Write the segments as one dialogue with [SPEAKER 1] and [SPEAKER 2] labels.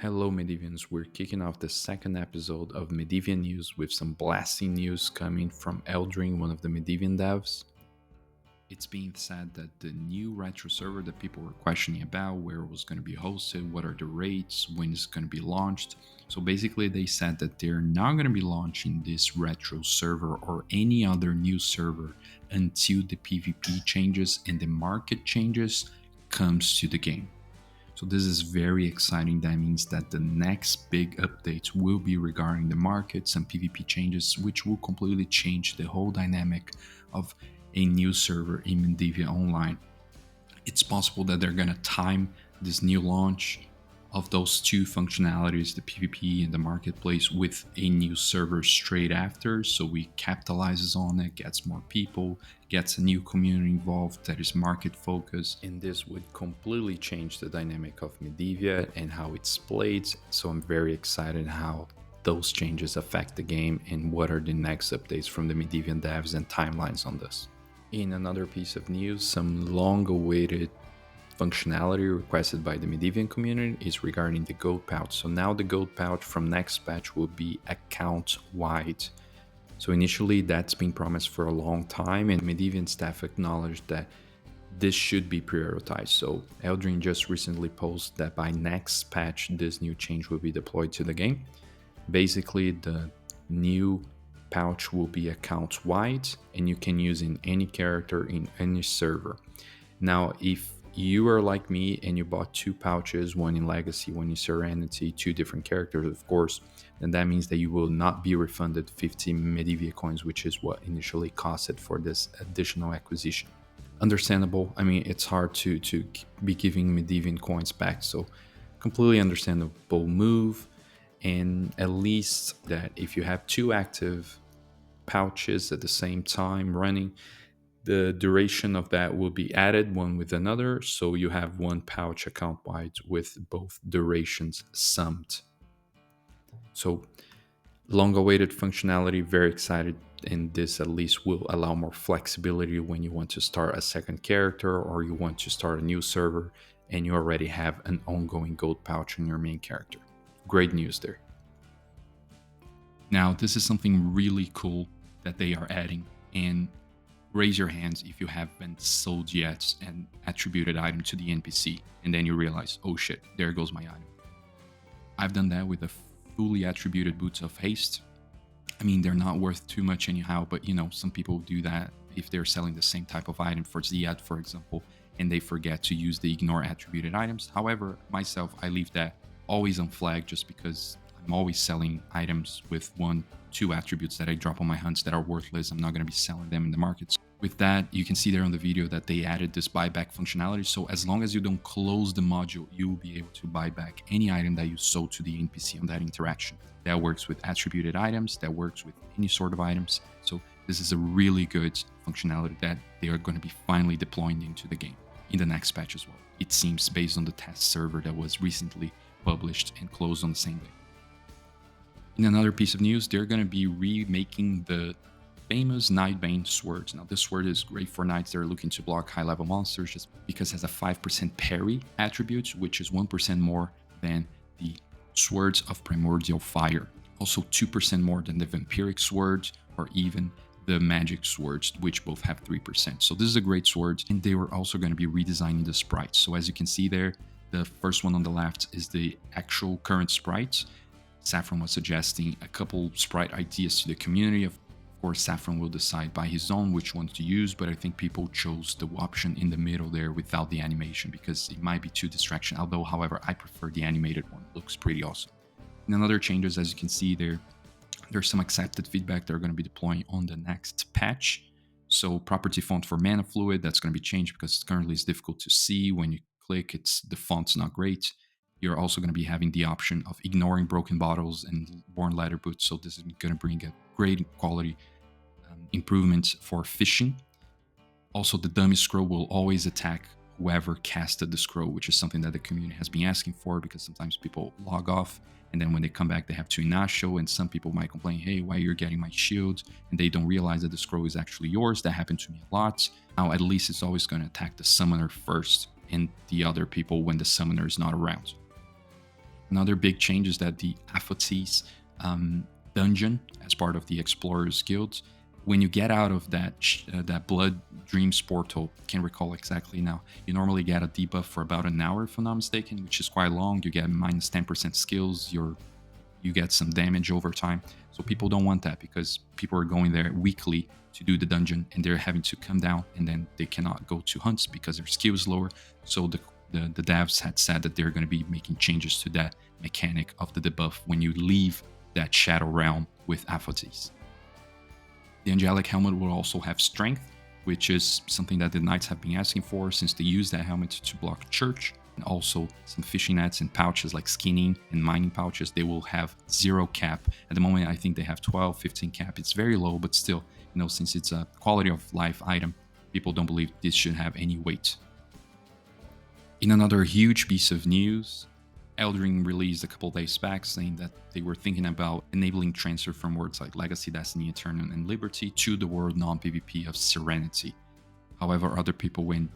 [SPEAKER 1] Hello, Medivians. We're kicking off the second episode of Medivia News with some blasting news coming from Eldrin, one of the Medivian devs. It's being said that the new retro server that people were questioning about, where it was going to be hosted, what are the rates, when it's going to be launched. So basically, they said that they're not going to be launching this retro server or any other new server until the PvP changes and the market changes comes to the game. So this is very exciting. That means that the next big updates will be regarding the markets and PvP changes, which will completely change the whole dynamic of a new server in Medivia Online. It's possible that they're going to time this new launch of those two functionalities, the PvP and the marketplace, with a new server straight after, so we capitalizes on it, gets more people, gets a new community involved that is market focused, and this would completely change the dynamic of Medivia and how it's played. So I'm very excited how those changes affect the game and what are the next updates from the Medivian devs and timelines on this. In another piece of news, some long-awaited functionality requested by the Medivian community is regarding the gold pouch. So now the gold pouch from next patch will be account wide. So initially that's been promised for a long time, and Medivian staff acknowledged that this should be prioritized. So Eldrin just recently posted that by next patch this new change will be deployed to the game. Basically, the new pouch will be account wide and you can use in any character in any server. Now, if you are like me and you bought two pouches, one in Legacy, one in Serenity, two different characters, of course, then that means that you will not be refunded 50 Medivia coins, which is what initially costed for this additional acquisition. Understandable. I mean, it's hard to be giving Medivian coins back, so completely understandable move. And at least that if you have two active pouches at the same time running, the duration of that will be added one with another, so you have one pouch account wide with both durations summed. So long awaited functionality, very excited, and this at least will allow more flexibility when you want to start a second character or you want to start a new server and you already have an ongoing gold pouch on your main character. Great news there. Now, this is something really cool that they are adding, and raise your hands if you haven't sold yet an attributed item to the NPC and then you realize, oh shit, there goes my item. I've done that with the fully attributed boots of haste. I mean, they're not worth too much anyhow, but some people do that if they're selling the same type of item for Ziad, for example, and they forget to use the ignore attributed items. However, myself, I leave that always on flag just because I'm always selling items with 1-2 attributes that I drop on my hunts that are worthless. I'm not going to be selling them in the markets. With that, you can see there on the video that they added this buyback functionality. So as long as you don't close the module, you will be able to buy back any item that you sold to the NPC on that interaction. That works with attributed items, that works with any sort of items. So this is a really good functionality that they are going to be finally deploying into the game in the next patch as well. It seems based on the test server that was recently published and closed on the same day. In another piece of news, they're going to be remaking the famous Nightbane swords. Now, this sword is great for knights that are looking to block high-level monsters just because it has a 5% parry attribute, which is 1% more than the swords of Primordial Fire. Also 2% more than the Vampiric swords or even the Magic swords, which both have 3%. So this is a great sword, and they were also going to be redesigning the sprites. So as you can see there, the first one on the left is the actual current sprites. Saffron was suggesting a couple sprite ideas to the community. Of course, Saffron will decide by his own which ones to use, but I think people chose the option in the middle there without the animation because it might be too distraction. Although, however, I prefer the animated one. It looks pretty awesome. And another changes, as you can see there, there's some accepted feedback they're going to be deploying on the next patch. So property font for Mana Fluid, that's going to be changed because currently it's difficult to see. When you click, the font's not great. You're also going to be having the option of ignoring broken bottles and worn leather boots. So this is going to bring a great quality improvement for fishing. Also, the dummy scroll will always attack whoever casted the scroll, which is something that the community has been asking for because sometimes people log off and then when they come back they have to inasho, and some people might complain, hey, why you're getting my shield, and they don't realize that the scroll is actually yours. That happened to me a lot. Now at least it's always going to attack the summoner first and the other people when the summoner is not around. Another big change is that the Aphotes dungeon, as part of the Explorers Guild, when you get out of that Blood Dreams portal, can't recall exactly now, you normally get a debuff for about an hour, if I'm not mistaken, which is quite long. You get minus 10% skills, you get some damage over time. So people don't want that, because people are going there weekly to do the dungeon, and they're having to come down, and then they cannot go to hunts because their skill is lower. So the devs had said that they're going to be making changes to that mechanic of the debuff when you leave that Shadow Realm with Aphotes. The Angelic Helmet will also have strength, which is something that the Knights have been asking for since they used that helmet to block Church. And also some fishing nets and pouches like skinning and mining pouches, they will have 0 cap. At the moment, I think they have 12, 15 cap. It's very low, but still, since it's a quality of life item, people don't believe this should have any weight. In another huge piece of news, Eldring released a couple days back saying that they were thinking about enabling transfer from worlds like Legacy, Destiny, Eternal, and Liberty to the world non-PvP of Serenity. However, other people went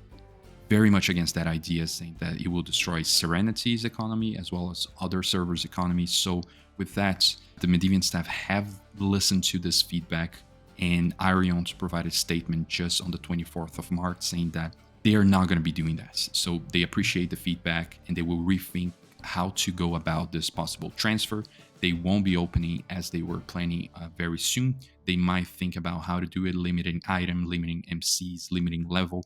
[SPEAKER 1] very much against that idea, saying that it will destroy Serenity's economy as well as other servers' economies. So with that, the Medivian staff have listened to this feedback, and Irion's provided a statement just on the 24th of March saying that they are not going to be doing that. So they appreciate the feedback, and they will rethink how to go about this possible transfer. They won't be opening as they were planning very soon. They might think about how to do it, limiting item, limiting MCs, limiting level.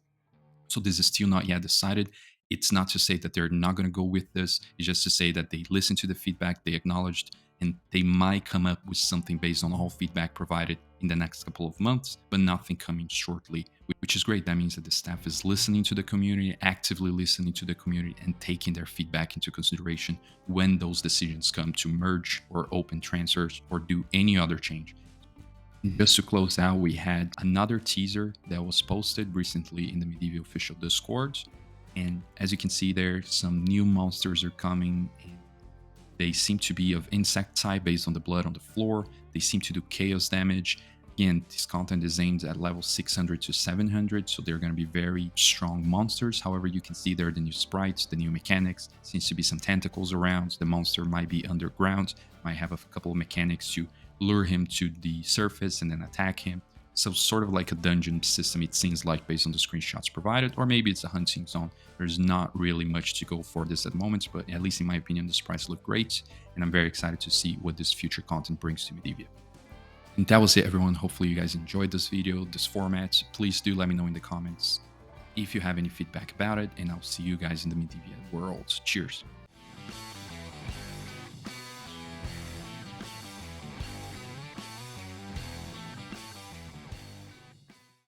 [SPEAKER 1] So this is still not yet decided. It's not to say that they're not going to go with this. It's just to say that they listened to the feedback, they acknowledged, and they might come up with something based on all feedback provided in the next couple of months, but nothing coming shortly, which is great. That means that the staff is listening to the community, actively listening to the community, and taking their feedback into consideration when those decisions come to merge or open transfers or do any other change. Just to close out, we had another teaser that was posted recently in the Medivia official Discord. And as you can see there, some new monsters are coming. And they seem to be of insect type based on the blood on the floor. They seem to do chaos damage. Again, this content is aimed at level 600 to 700, so they're going to be very strong monsters. However, you can see there the new sprites, the new mechanics. Seems to be some tentacles around. The monster might be underground, might have a couple of mechanics to lure him to the surface and then attack him. So sort of like a dungeon system, it seems like, based on the screenshots provided, or maybe it's a hunting zone. There's not really much to go for this at the moment, but at least in my opinion, the sprites look great, and I'm very excited to see what this future content brings to Medivia. And that was it, everyone. Hopefully you guys enjoyed this video, this format. Please do let me know in the comments if you have any feedback about it, and I'll see you guys in the Medivia world. Cheers.